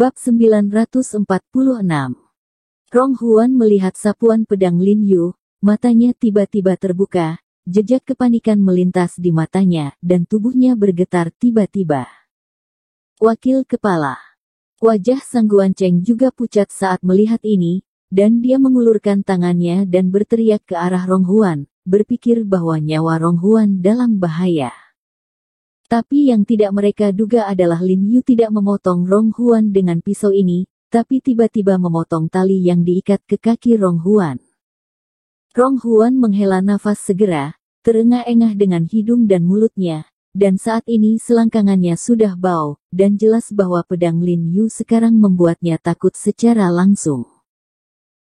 Bab 946. Rong Huan melihat sapuan pedang Lin Yu, matanya tiba-tiba terbuka, jejak kepanikan melintas di matanya, dan tubuhnya bergetar tiba-tiba. Wakil kepala. Wajah Sang Guanceng juga pucat saat melihat ini, dan dia mengulurkan tangannya dan berteriak ke arah Rong Huan, berpikir bahwa nyawa Rong Huan dalam bahaya. Tapi yang tidak mereka duga adalah Lin Yu tidak memotong Rong Huan dengan pisau ini, tapi tiba-tiba memotong tali yang diikat ke kaki Rong Huan. Rong Huan menghela nafas segera, terengah-engah dengan hidung dan mulutnya, dan saat ini selangkangannya sudah bau, dan jelas bahwa pedang Lin Yu sekarang membuatnya takut secara langsung.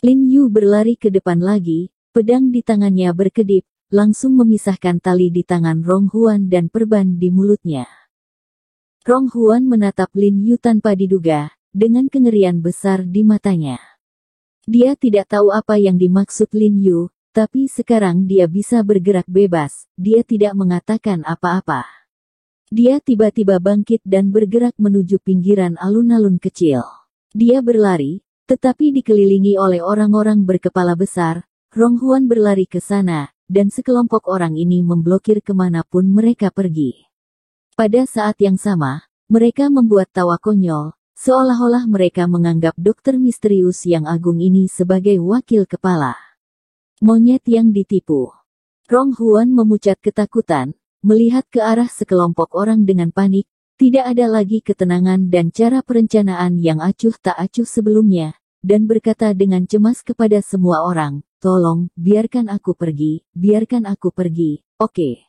Lin Yu berlari ke depan lagi, pedang di tangannya berkedip, langsung memisahkan tali di tangan Rong Huan dan perban di mulutnya. Rong Huan menatap Lin Yu tanpa diduga, dengan kengerian besar di matanya. Dia tidak tahu apa yang dimaksud Lin Yu, tapi sekarang dia bisa bergerak bebas, dia tidak mengatakan apa-apa. Dia tiba-tiba bangkit dan bergerak menuju pinggiran alun-alun kecil. Dia berlari, tetapi dikelilingi oleh orang-orang berkepala besar. Rong Huan berlari ke sana, dan sekelompok orang ini memblokir kemanapun mereka pergi. Pada saat yang sama, mereka membuat tawa konyol, seolah-olah mereka menganggap dokter misterius yang agung ini sebagai wakil kepala monyet yang ditipu. Rong Huan memucat ketakutan, melihat ke arah sekelompok orang dengan panik, tidak ada lagi ketenangan dan cara perencanaan yang acuh tak acuh sebelumnya, dan berkata dengan cemas kepada semua orang, "Tolong, biarkan aku pergi, biarkan aku pergi, oke.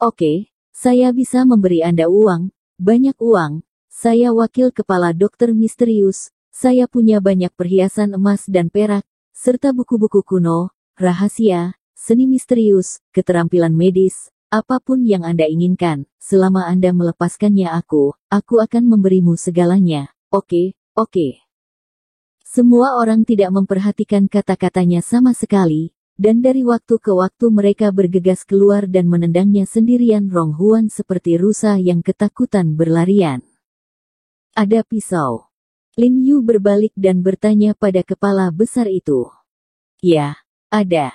Oke, saya bisa memberi Anda uang, banyak uang, saya wakil kepala dokter misterius, saya punya banyak perhiasan emas dan perak, serta buku-buku kuno, rahasia, seni misterius, keterampilan medis, apapun yang Anda inginkan, selama Anda melepaskannya aku akan memberimu segalanya, oke, oke." Semua orang tidak memperhatikan kata-katanya sama sekali, dan dari waktu ke waktu mereka bergegas keluar dan menendangnya sendirian Rong Huan seperti rusa yang ketakutan berlarian. "Ada pisau?" Lin Yu berbalik dan bertanya pada kepala besar itu. "Ya, ada."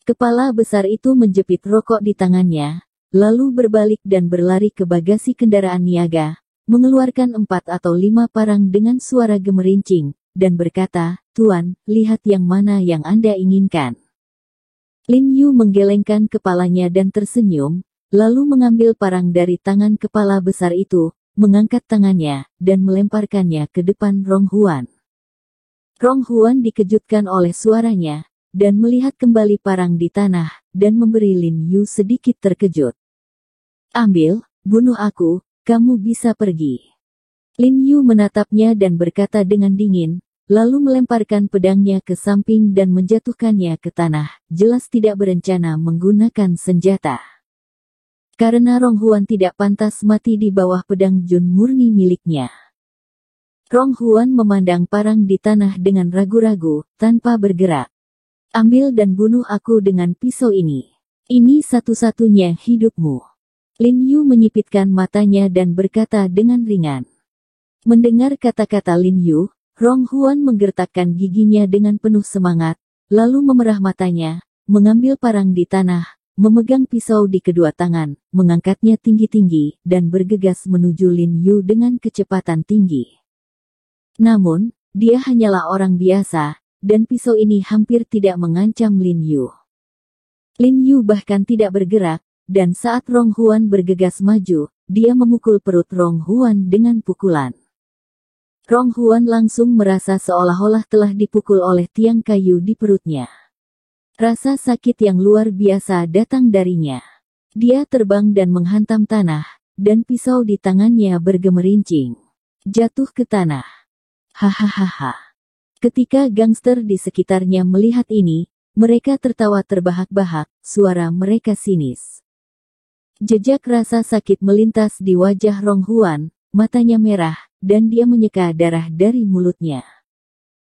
Kepala besar itu menjepit rokok di tangannya, lalu berbalik dan berlari ke bagasi kendaraan niaga, mengeluarkan 4 atau 5 parang dengan suara gemerincing, dan berkata, "Tuan, lihat yang mana yang Anda inginkan." Lin Yu menggelengkan kepalanya dan tersenyum, lalu mengambil parang dari tangan kepala besar itu, mengangkat tangannya, dan melemparkannya ke depan Rong Huan. Rong Huan dikejutkan oleh suaranya, dan melihat kembali parang di tanah, dan memberi Lin Yu sedikit terkejut. "Ambil, bunuh aku, kamu bisa pergi." Lin Yu menatapnya dan berkata dengan dingin, lalu melemparkan pedangnya ke samping dan menjatuhkannya ke tanah, jelas tidak berencana menggunakan senjata. Karena Rong Huan tidak pantas mati di bawah pedang Jun murni miliknya. Rong Huan memandang parang di tanah dengan ragu-ragu, tanpa bergerak. "Ambil dan bunuh aku dengan pisau ini. Ini satu-satunya hidupmu." Lin Yu menyipitkan matanya dan berkata dengan ringan. Mendengar kata-kata Lin Yu, Rong Huan menggertakkan giginya dengan penuh semangat, lalu memerah matanya, mengambil parang di tanah, memegang pisau di kedua tangan, mengangkatnya tinggi-tinggi, dan bergegas menuju Lin Yu dengan kecepatan tinggi. Namun, dia hanyalah orang biasa, dan pisau ini hampir tidak mengancam Lin Yu. Lin Yu bahkan tidak bergerak, dan saat Rong Huan bergegas maju, dia memukul perut Rong Huan dengan pukulan. Rong Huan langsung merasa seolah-olah telah dipukul oleh tiang kayu di perutnya. Rasa sakit yang luar biasa datang darinya. Dia terbang dan menghantam tanah, dan pisau di tangannya bergemerincing. Jatuh ke tanah. Hahaha. Ketika gangster di sekitarnya melihat ini, mereka tertawa terbahak-bahak, suara mereka sinis. Jejak rasa sakit melintas di wajah Rong Huan, matanya merah, dan dia menyeka darah dari mulutnya.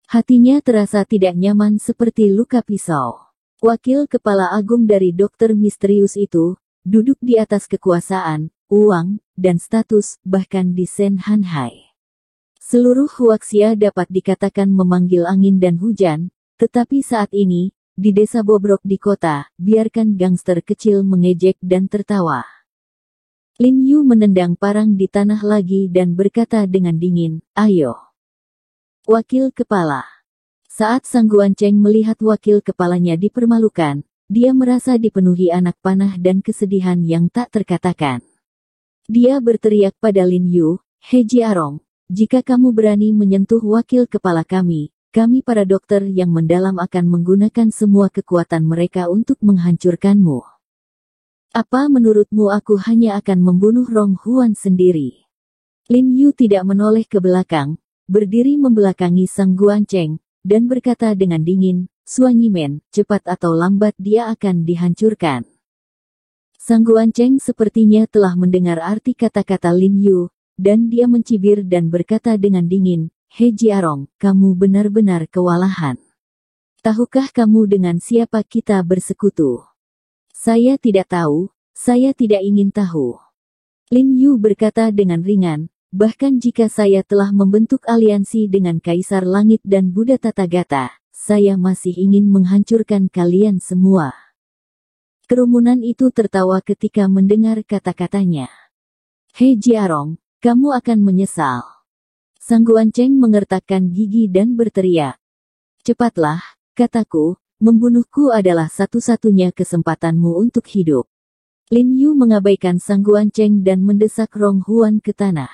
Hatinya terasa tidak nyaman seperti luka pisau. Wakil kepala agung dari dokter misterius itu, duduk di atas kekuasaan, uang, dan status, bahkan di Sen Han Hai. Seluruh huaxia dapat dikatakan memanggil angin dan hujan, tetapi saat ini, di desa bobrok di kota, biarkan gangster kecil mengejek dan tertawa. Lin Yu menendang parang di tanah lagi dan berkata dengan dingin, "Ayo." Wakil kepala. Saat Sang Guanceng melihat wakil kepalanya dipermalukan, dia merasa dipenuhi anak panah dan kesedihan yang tak terkatakan. Dia berteriak pada Lin Yu, "He Jiarong, jika kamu berani menyentuh wakil kepala kami para dokter yang mendalam akan menggunakan semua kekuatan mereka untuk menghancurkanmu. Apa menurutmu aku hanya akan membunuh Rong Huan sendiri?" Lin Yu tidak menoleh ke belakang, berdiri membelakangi Sang Guanceng, dan berkata dengan dingin, "Suanyimen, cepat atau lambat dia akan dihancurkan." Sang Guanceng sepertinya telah mendengar arti kata-kata Lin Yu, dan dia mencibir dan berkata dengan dingin, "He Jiarong, kamu benar-benar kewalahan. Tahukah kamu dengan siapa kita bersekutu?" "Saya tidak tahu, saya tidak ingin tahu." Lin Yu berkata dengan ringan, "Bahkan jika saya telah membentuk aliansi dengan Kaisar Langit dan Buddha Tathagata, saya masih ingin menghancurkan kalian semua." Kerumunan itu tertawa ketika mendengar kata-katanya. "He Jiarong, kamu akan menyesal." Sang Guanceng mengertakkan gigi dan berteriak, "Cepatlah, kataku, membunuhku adalah satu-satunya kesempatanmu untuk hidup." Lin Yu mengabaikan Sang Guanceng dan mendesak Rong Huan ke tanah.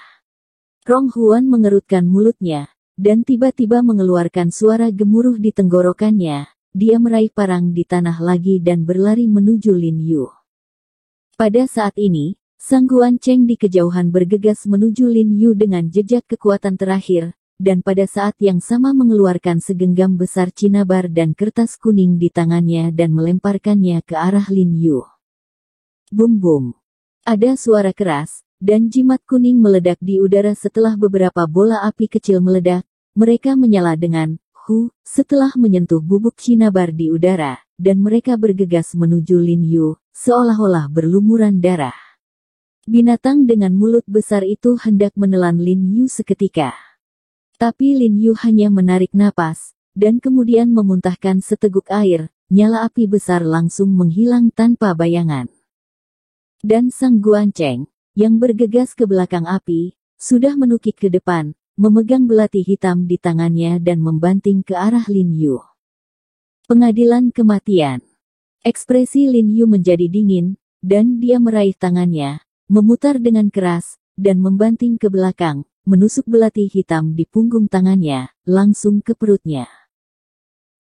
Rong Huan mengerutkan mulutnya, dan tiba-tiba mengeluarkan suara gemuruh di tenggorokannya. Dia meraih parang di tanah lagi dan berlari menuju Lin Yu. Pada saat ini, Sang Guanceng di kejauhan bergegas menuju Lin Yu dengan jejak kekuatan terakhir, dan pada saat yang sama mengeluarkan segenggam besar cinabar dan kertas kuning di tangannya dan melemparkannya ke arah Lin Yu. Bum-bum. Ada suara keras, dan jimat kuning meledak di udara setelah beberapa bola api kecil meledak. Mereka menyala dengan "hu" setelah menyentuh bubuk cinabar di udara, dan mereka bergegas menuju Lin Yu, seolah-olah berlumuran darah. Binatang dengan mulut besar itu hendak menelan Lin Yu seketika. Tapi Lin Yu hanya menarik napas, dan kemudian memuntahkan seteguk air. Nyala api besar langsung menghilang tanpa bayangan. Dan Sang Guanceng, yang bergegas ke belakang api, sudah menukik ke depan, memegang belati hitam di tangannya dan membanting ke arah Lin Yu. Pengadilan kematian. Ekspresi Lin Yu menjadi dingin, dan dia meraih tangannya, memutar dengan keras, dan membanting ke belakang, menusuk belati hitam di punggung tangannya, langsung ke perutnya.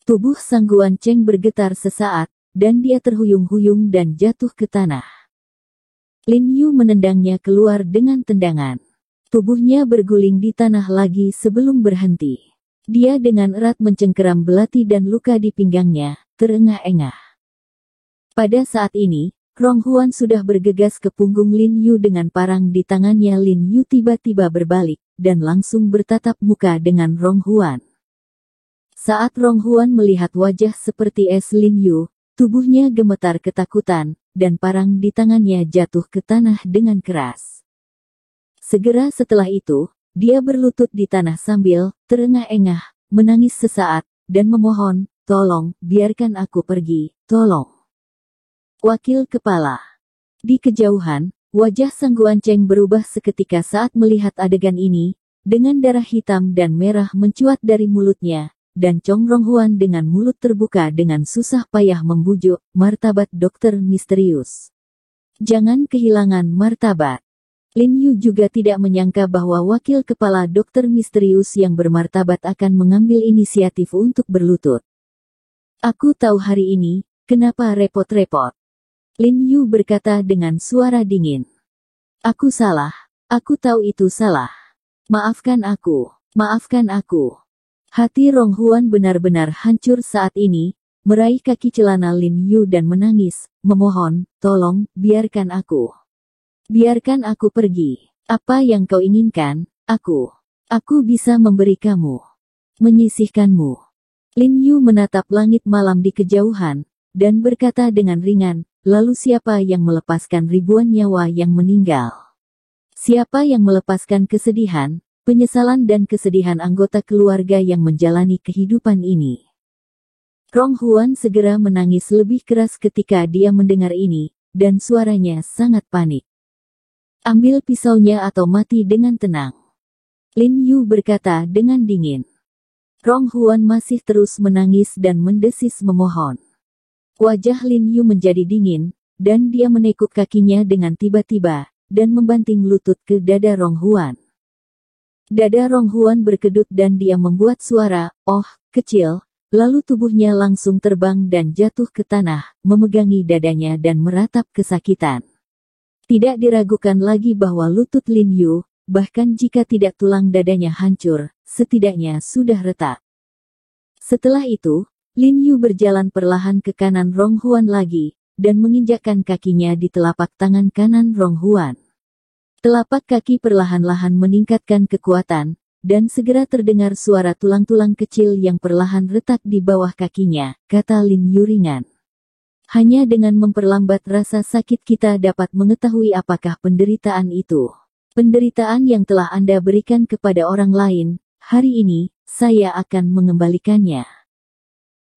Tubuh Sang Guanceng bergetar sesaat, dan dia terhuyung-huyung dan jatuh ke tanah. Lin Yu menendangnya keluar dengan tendangan. Tubuhnya berguling di tanah lagi sebelum berhenti. Dia dengan erat mencengkeram belati dan luka di pinggangnya, terengah-engah. Pada saat ini, Rong Huan sudah bergegas ke punggung Lin Yu dengan parang di tangannya. Lin Yu tiba-tiba berbalik, dan langsung bertatap muka dengan Rong Huan. Saat Rong Huan melihat wajah seperti es Lin Yu, tubuhnya gemetar ketakutan, dan parang di tangannya jatuh ke tanah dengan keras. Segera setelah itu, dia berlutut di tanah sambil terengah-engah, menangis sesaat, dan memohon, "Tolong, biarkan aku pergi, tolong." Wakil kepala. Di kejauhan, wajah Sang Guanceng berubah seketika saat melihat adegan ini, dengan darah hitam dan merah mencuat dari mulutnya, dan Chong Rong Huan dengan mulut terbuka dengan susah payah membujuk, "Martabat dokter misterius. Jangan kehilangan martabat." Lin Yu juga tidak menyangka bahwa wakil kepala dokter misterius yang bermartabat akan mengambil inisiatif untuk berlutut. "Aku tahu hari ini, kenapa repot-repot?" Lin Yu berkata dengan suara dingin. "Aku salah, aku tahu itu salah. Maafkan aku, maafkan aku." Hati Rong Huan benar-benar hancur saat ini, meraih kaki celana Lin Yu dan menangis, memohon, "Tolong, biarkan aku. Biarkan aku pergi. Apa yang kau inginkan, aku bisa memberi kamu. Menyisihkanmu." Lin Yu menatap langit malam di kejauhan, dan berkata dengan ringan, "Lalu siapa yang melepaskan ribuan nyawa yang meninggal? Siapa yang melepaskan kesedihan, penyesalan dan kesedihan anggota keluarga yang menjalani kehidupan ini. Rong Huan segera menangis lebih keras ketika dia mendengar ini, dan suaranya sangat panik. Ambil pisaunya atau mati dengan tenang. Lin Yu berkata dengan dingin. Rong Huan masih terus menangis dan mendesis memohon. Wajah Lin Yu menjadi dingin, dan dia menekuk kakinya dengan tiba-tiba, dan membanting lutut ke dada Rong Huan. Dada Rong Huan berkedut dan dia membuat suara, "Oh," kecil. Lalu tubuhnya langsung terbang dan jatuh ke tanah, memegangi dadanya dan meratap kesakitan. Tidak diragukan lagi bahwa lutut Lin Yu, bahkan jika tidak tulang dadanya hancur, setidaknya sudah retak. Setelah itu, Lin Yu berjalan perlahan ke kanan Rong Huan lagi, dan menginjakkan kakinya di telapak tangan kanan Rong Huan. Telapak kaki perlahan-lahan meningkatkan kekuatan, dan segera terdengar suara tulang-tulang kecil yang perlahan retak di bawah kakinya, kata Lin Yu ringan. Hanya dengan memperlambat rasa sakit kita dapat mengetahui apakah penderitaan itu. Penderitaan yang telah Anda berikan kepada orang lain, hari ini, saya akan mengembalikannya.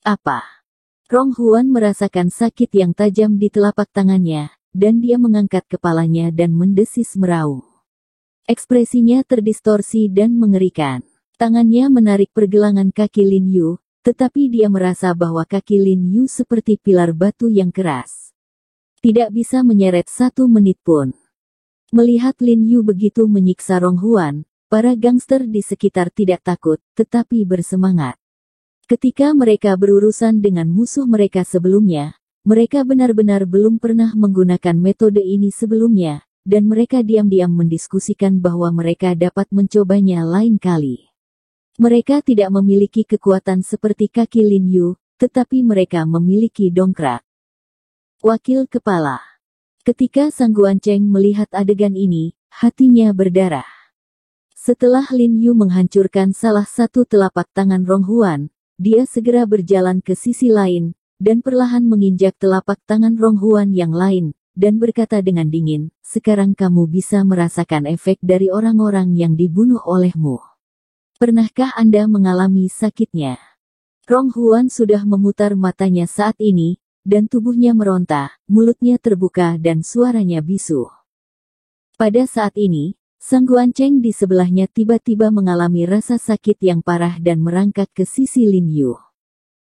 Apa? Rong Huan merasakan sakit yang tajam di telapak tangannya, dan dia mengangkat kepalanya dan mendesis meraung. Ekspresinya terdistorsi dan mengerikan. Tangannya menarik pergelangan kaki Lin Yu, tetapi dia merasa bahwa kaki Lin Yu seperti pilar batu yang keras. Tidak bisa menyeret 1 menit pun. Melihat Lin Yu begitu menyiksa Rong Huan, para gangster di sekitar tidak takut, tetapi bersemangat. Ketika mereka berurusan dengan musuh mereka sebelumnya, mereka benar-benar belum pernah menggunakan metode ini sebelumnya, dan mereka diam-diam mendiskusikan bahwa mereka dapat mencobanya lain kali. Mereka tidak memiliki kekuatan seperti kaki Lin Yu, tetapi mereka memiliki dongkrak. Wakil Kepala. Ketika Sang Guanceng melihat adegan ini, hatinya berdarah. Setelah Lin Yu menghancurkan salah satu telapak tangan Rong Huan, dia segera berjalan ke sisi lain, dan perlahan menginjak telapak tangan Rong Huan yang lain, dan berkata dengan dingin, "Sekarang kamu bisa merasakan efek dari orang-orang yang dibunuh olehmu. Pernahkah Anda mengalami sakitnya?" Rong Huan sudah memutar matanya saat ini, dan tubuhnya meronta, mulutnya terbuka dan suaranya bisu. Pada saat ini, Sang Guanceng di sebelahnya tiba-tiba mengalami rasa sakit yang parah dan merangkak ke sisi Lin Yu.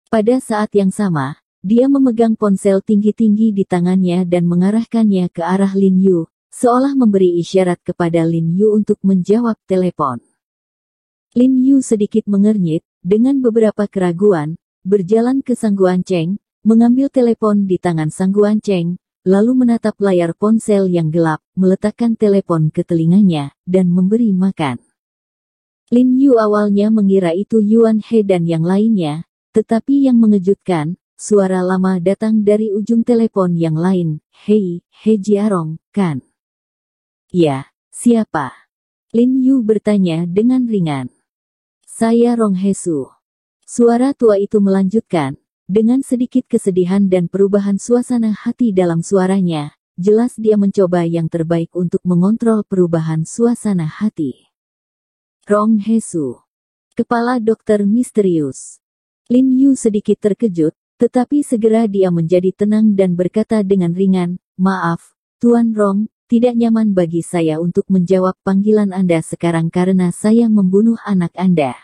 Pada saat yang sama, dia memegang ponsel tinggi-tinggi di tangannya dan mengarahkannya ke arah Lin Yu, seolah memberi isyarat kepada Lin Yu untuk menjawab telepon. Lin Yu sedikit mengernyit, dengan beberapa keraguan, berjalan ke Sang Guanceng, mengambil telepon di tangan Sang Guanceng, lalu menatap layar ponsel yang gelap, meletakkan telepon ke telinganya, dan memberi makan. Lin Yu awalnya mengira itu Yuan He dan yang lainnya, tetapi yang mengejutkan, suara lama datang dari ujung telepon yang lain. "Hei, He Jiarong, kan?" "Ya, siapa?" Lin Yu bertanya dengan ringan. "Saya Rong Hesu." Suara tua itu melanjutkan, dengan sedikit kesedihan dan perubahan suasana hati dalam suaranya. Jelas dia mencoba yang terbaik untuk mengontrol perubahan suasana hati. Rong Hesu. Kepala dokter misterius. Lin Yu sedikit terkejut, tetapi segera dia menjadi tenang dan berkata dengan ringan, "Maaf, Tuan Rong, tidak nyaman bagi saya untuk menjawab panggilan Anda sekarang karena saya membunuh anak Anda."